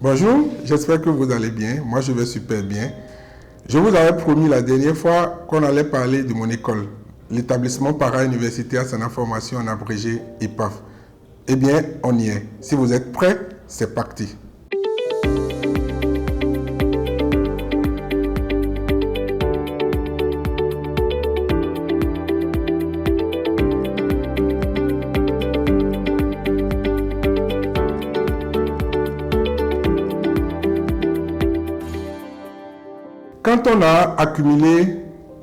Bonjour, j'espère que vous allez bien. Moi, je vais super bien. Je vous avais promis la dernière fois qu'on allait parler de mon école, l'établissement para-universitaire Sana Formation en abrégé EPAF. Eh bien, on y est. Si vous êtes prêts, c'est parti. Quand on a accumulé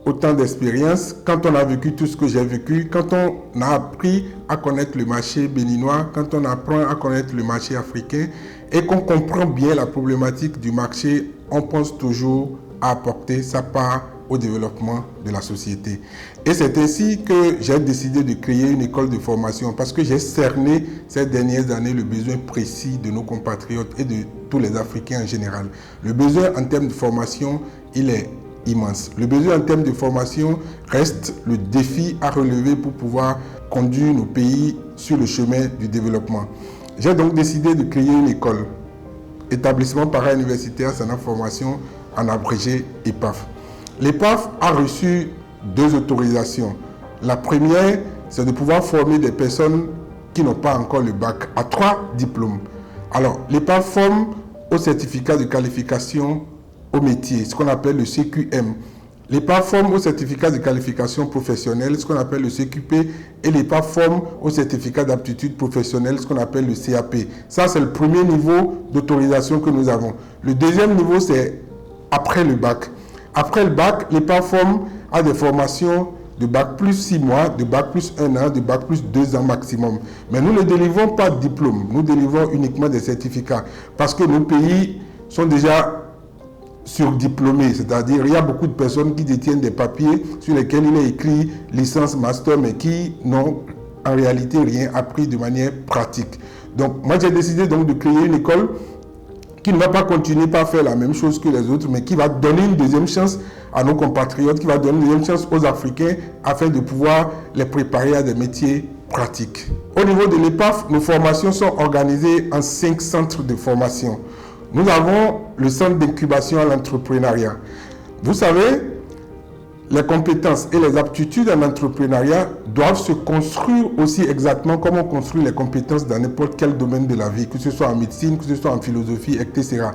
autant d'expérience, quand on a vécu tout ce que j'ai vécu, quand on a appris à connaître le marché béninois, quand on apprend à connaître le marché africain et qu'on comprend bien la problématique du marché, on pense toujours à apporter sa part au développement de la société. Et c'est ainsi que j'ai décidé de créer une école de formation parce que j'ai cerné ces dernières années le besoin précis de nos compatriotes et de tous les Africains en général. Le besoin en termes de formation, il est immense. Le besoin en termes de formation reste le défi à relever pour pouvoir conduire nos pays sur le chemin du développement. J'ai donc décidé de créer une école, établissement para-universitaire Sana Formation en abrégé EPAF. L'EPAF a reçu 2 autorisations. La première, c'est de pouvoir former des personnes qui n'ont pas encore le bac à 3 diplômes. Alors, l'EPAF forme au certificat de qualification au métier, ce qu'on appelle le CQM. L'EPAF forme au certificat de qualification professionnelle, ce qu'on appelle le CQP, et l'EPAF forme au certificat d'aptitude professionnelle, ce qu'on appelle le CAP. Ça, c'est le premier niveau d'autorisation que nous avons. Le deuxième niveau, c'est après le bac. Après le bac, l'EPAF forme à des formations de bac plus 6 mois, de bac plus 1 an, de bac plus 2 ans maximum. Mais nous ne délivrons pas de diplôme, nous délivrons uniquement des certificats parce que nos pays sont déjà surdiplômés, c'est-à-dire il y a beaucoup de personnes qui détiennent des papiers sur lesquels il est écrit licence, master, mais qui n'ont en réalité rien appris de manière pratique. Donc moi j'ai décidé donc de créer une école qui ne va pas continuer par faire la même chose que les autres, mais qui va donner une deuxième chance à nos compatriotes, qui va donner une deuxième chance aux Africains afin de pouvoir les préparer à des métiers pratiques. Au niveau de l'EPAF, nos formations sont organisées en 5 centres de formation. Nous avons le centre d'incubation à l'entrepreneuriat. Vous savez, les compétences et les aptitudes en entrepreneuriat doivent se construire aussi exactement comme on construit les compétences dans n'importe quel domaine de la vie, que ce soit en médecine, que ce soit en philosophie, etc.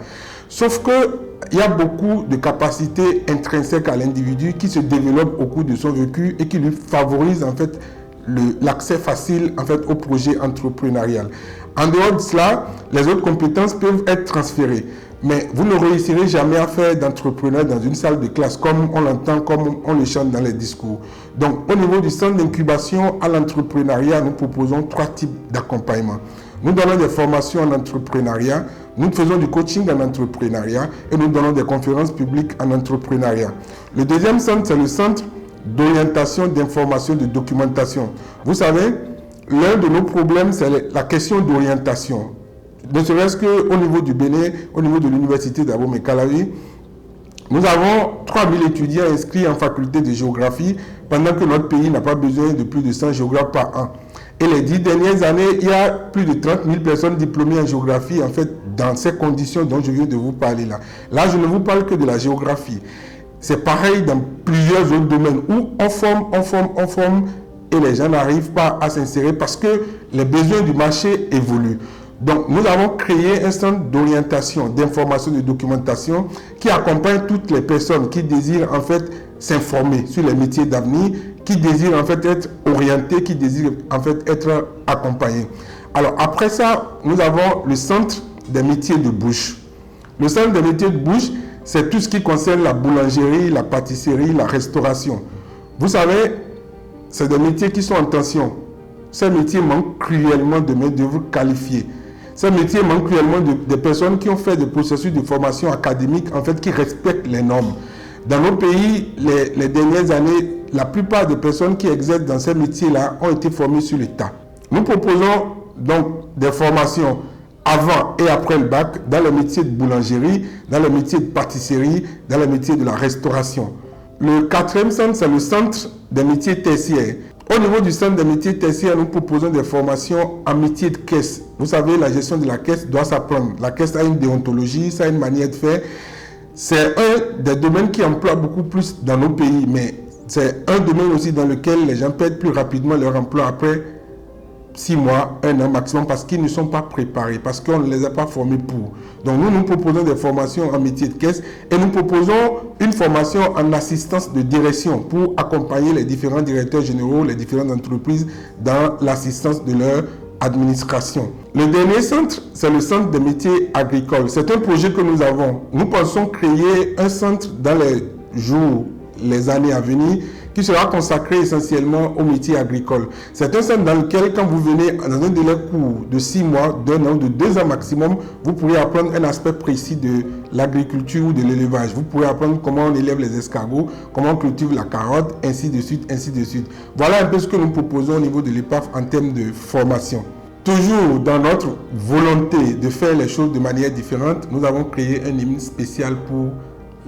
Sauf qu'il y a beaucoup de capacités intrinsèques à l'individu qui se développent au cours de son vécu et qui lui favorisent en fait l'accès facile en fait, au projet entrepreneurial. En dehors de cela, les autres compétences peuvent être transférées. Mais vous ne réussirez jamais à faire d'entrepreneur dans une salle de classe comme on l'entend, comme on le chante dans les discours. Donc, au niveau du centre d'incubation à l'entrepreneuriat, nous proposons 3 types d'accompagnement. Nous donnons des formations en entrepreneuriat, nous faisons du coaching en entrepreneuriat et nous donnons des conférences publiques en entrepreneuriat. Le deuxième centre, c'est le centre d'orientation, d'information, de documentation. Vous savez, l'un de nos problèmes, c'est la question d'orientation. Ne serait-ce qu'au niveau du Bénin, au niveau de l'université d'Abomey-Calavi, nous avons 3000 étudiants inscrits en faculté de géographie pendant que notre pays n'a pas besoin de plus de 100 géographes par an. Et les 10 dernières années, il y a plus de 30 000 personnes diplômées en géographie, en fait, dans ces conditions dont je viens de vous parler là. Là, je ne vous parle que de la géographie. C'est pareil dans plusieurs autres domaines où on forme et les gens n'arrivent pas à s'insérer parce que les besoins du marché évoluent. Donc, nous avons créé un centre d'orientation, d'information, de documentation qui accompagne toutes les personnes qui désirent en fait s'informer sur les métiers d'avenir, qui désirent en fait être orientés, qui désirent en fait être accompagnés. Alors, après ça, nous avons le centre des métiers de bouche. Le centre des métiers de bouche, c'est tout ce qui concerne la boulangerie, la pâtisserie, la restauration. Vous savez, c'est des métiers qui sont en tension. Ces métiers manquent cruellement de main-d'œuvre qualifiée. Ces métiers manquent cruellement des personnes qui ont fait des processus de formation académique, en fait, qui respectent les normes. Dans nos pays, les dernières années, la plupart des personnes qui exercent dans ces métiers-là ont été formées sur le tas. Nous proposons donc des formations avant et après le bac dans les métiers de boulangerie, dans les métiers de pâtisserie, dans les métiers de la restauration. Le 4e centre, c'est le centre des métiers tertiaires. Au niveau du centre des métiers tertiaires, nous proposons des formations en métier de caisse. Vous savez, la gestion de la caisse doit s'apprendre. La caisse a une déontologie, ça a une manière de faire. C'est un des domaines qui emploie beaucoup plus dans nos pays, mais c'est un domaine aussi dans lequel les gens perdent plus rapidement leur emploi après 6 mois, 1 an maximum, parce qu'ils ne sont pas préparés, parce qu'on ne les a pas formés pour. Donc nous proposons des formations en métier de caisse et nous proposons une formation en assistance de direction pour accompagner les différents directeurs généraux, les différentes entreprises dans l'assistance de leur administration. Le dernier centre, c'est le centre des métiers agricoles. C'est un projet que nous avons. Nous pensons créer un centre dans les jours, les années à venir, qui sera consacré essentiellement aux métiers agricoles. C'est un centre dans lequel, quand vous venez dans un délai court de 6 mois, d'1 an, de 2 ans maximum, vous pourrez apprendre un aspect précis de l'agriculture ou de l'élevage. Vous pourrez apprendre comment on élève les escargots, comment on cultive la carotte, ainsi de suite, ainsi de suite. Voilà un peu ce que nous proposons au niveau de l'EPAF en termes de formation. Toujours dans notre volonté de faire les choses de manière différente, nous avons créé un hymne spécial pour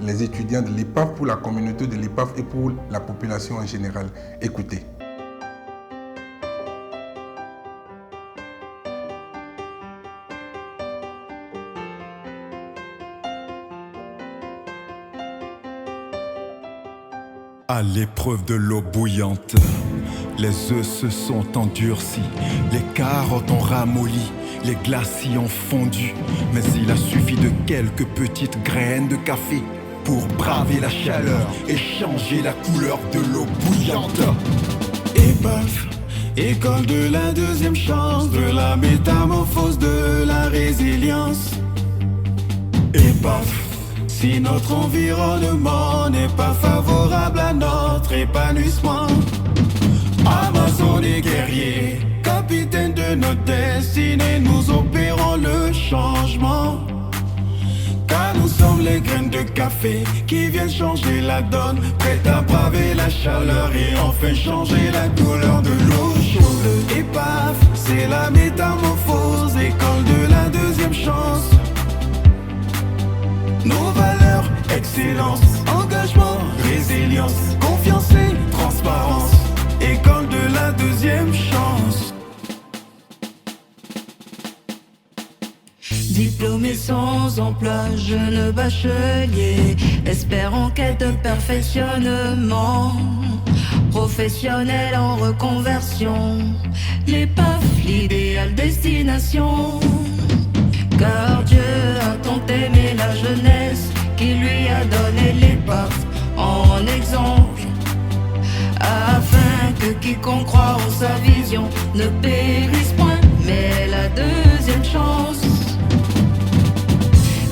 les étudiants de l'EPAF, pour la communauté de l'EPAF et pour la population en général. Écoutez. À l'épreuve de l'eau bouillante, les œufs se sont endurcis, les carottes ont ramolli, les glacis ont fondu. Mais il a suffi de quelques petites graines de café pour braver la chaleur et changer la couleur de l'eau bouillante. EPAF, école de la deuxième chance, de la métamorphose, de la résilience. EPAF, si notre environnement n'est pas favorable à notre épanouissement. Amazon et guerriers, capitaine de notre destinée, nous opérons le changement. Car nous sommes les graines de café qui viennent changer la donne, prêtes à braver la chaleur et enfin changer la couleur de l'eau chaude. EPAF, c'est la métamorphose, école de la deuxième chance. Nos valeurs, excellence, engagement, résilience, confiance et transparence. École de la deuxième chance. Diplômé sans emploi, jeune bachelier, espère en quête de perfectionnement, professionnel en reconversion, l'EPAF, l'idéale destination. Car Dieu a tant aimé la jeunesse qu'il lui a donné l'EPAF en exemple, afin que quiconque croit en sa vision ne périsse point, mais la deuxième chance.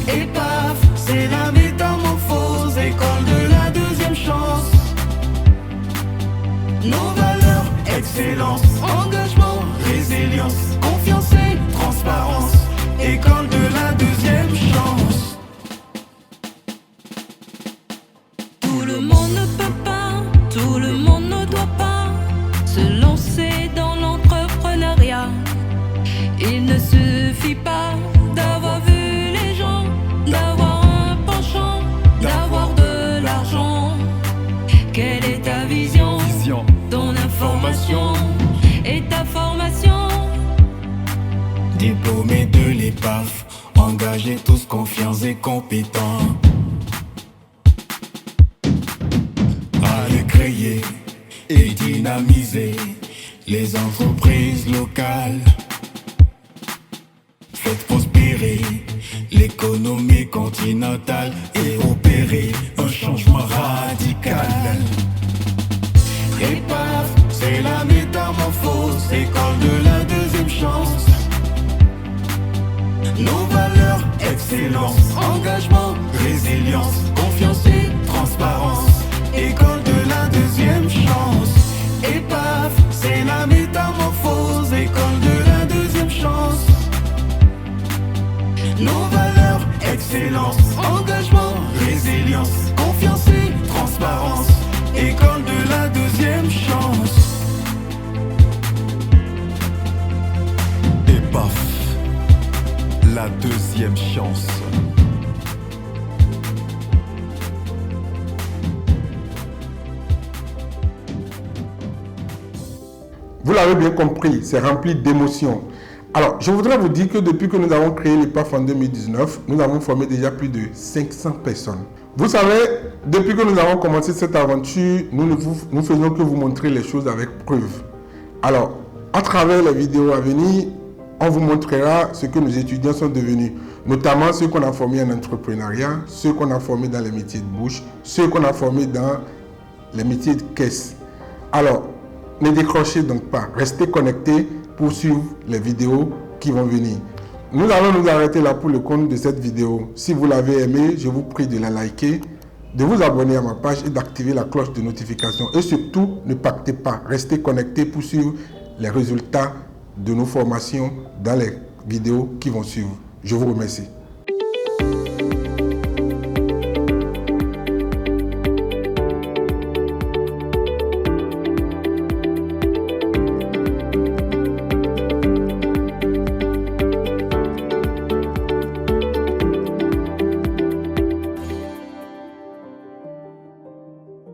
EPAF, c'est la métamorphose, école de la deuxième chance. Nos valeurs, excellence, engagement, résilience, confiance et transparence. École de la deuxième chance. Tout le monde ne peut pas, tout le monde ne doit pas se lancer dans l'entrepreneuriat. Il ne suffit pas d'avoir vu les gens, d'avoir un penchant, d'avoir de l'argent. Quelle est ta vision, ton information et ta formation? Diplômés de l'EPAF, engagés tous confiants et compétents. Allez créer et dynamiser les entreprises locales. Faites prospérer l'économie continentale et opérer un changement radical. EPAF, c'est la métamorphose, école de la deuxième chance. Nos valeurs, excellence, engagement, résilience, confiance et transparence. École de la deuxième chance. EPAF, c'est la métamorphose, école de la deuxième chance. Nos valeurs, excellence, engagement, résilience, confiance et transparence. École de la deuxième chance. EPAF, la deuxième chance. Vous l'avez bien compris, c'est rempli d'émotions. Alors, je voudrais vous dire que depuis que nous avons créé le PAF en 2019, nous avons formé déjà plus de 500 personnes. Vous savez, depuis que nous avons commencé cette aventure, nous ne faisons que vous montrer les choses avec preuve. Alors, à travers les vidéos à venir, on vous montrera ce que nos étudiants sont devenus, notamment ceux qu'on a formés en entrepreneuriat, ceux qu'on a formés dans les métiers de bouche, ceux qu'on a formés dans les métiers de caisse. Alors, ne décrochez donc pas, restez connectés pour suivre les vidéos qui vont venir. Nous allons nous arrêter là pour le compte de cette vidéo. Si vous l'avez aimé, je vous prie de la liker, de vous abonner à ma page et d'activer la cloche de notification. Et surtout, ne pactez pas, restez connectés pour suivre les résultats de nos formations dans les vidéos qui vont suivre. Je vous remercie.